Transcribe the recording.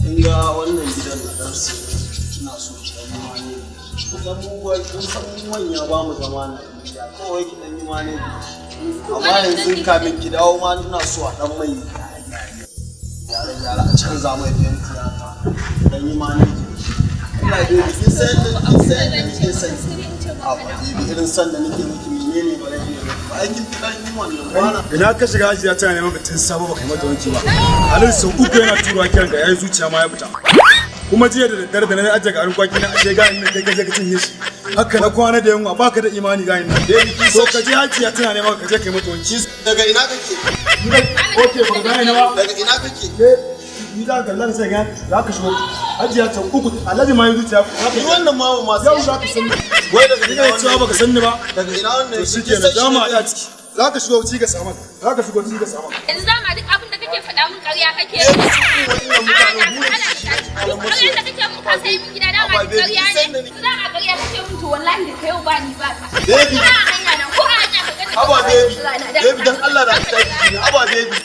kin ga wannan gidan na dan su ina so ki dan yi mani kusan mu ba kun san manya ba mu zama na gida kawai ki dan yi mani amma yanzu kamin ki dawo ma ina so a dan mai yara a canza mai fenti haka dan yi mani ina da kin san da nake san a ba irin san da nake miki menene ba nake aikin dan yi wannan bana ina ka shiga hajiya tana neman ka tun sabo baka yi mata wanki ba halin sau uku yana turuwa kiran ka yayi zuciya ma ya fita kuma jiya da daddare da na ajiye garin kwaki na ashe ganin ne kai ka je ka cinye shi haka na kwana da yunwa baka da imani ganin nan so ka je hajiya tana neman ka je kai mata wanki daga ina kake okay ba gane na ba daga ina kake ni za ka lalla sai ga za ka shigo hajiya ta uku alhaji ma yi zuciya ni wannan ma ba ma yau za ka san wai daga ina cewa baka san ni ba daga ina wannan shi ke na dama a ciki za ka shigo ci ga saman za ka shigo ci ga saman yanzu dama duk abin da kake faɗa min ƙarya kake wannan mutanen burin ƙarya da kake mun ka sai min gida dama duk ƙarya ne dama ƙarya kake mun to wallahi da kai ba ni ba ka baby ko a hanya nan ko a hanya ka gani aba baby dan Allah da ka tafi aba baby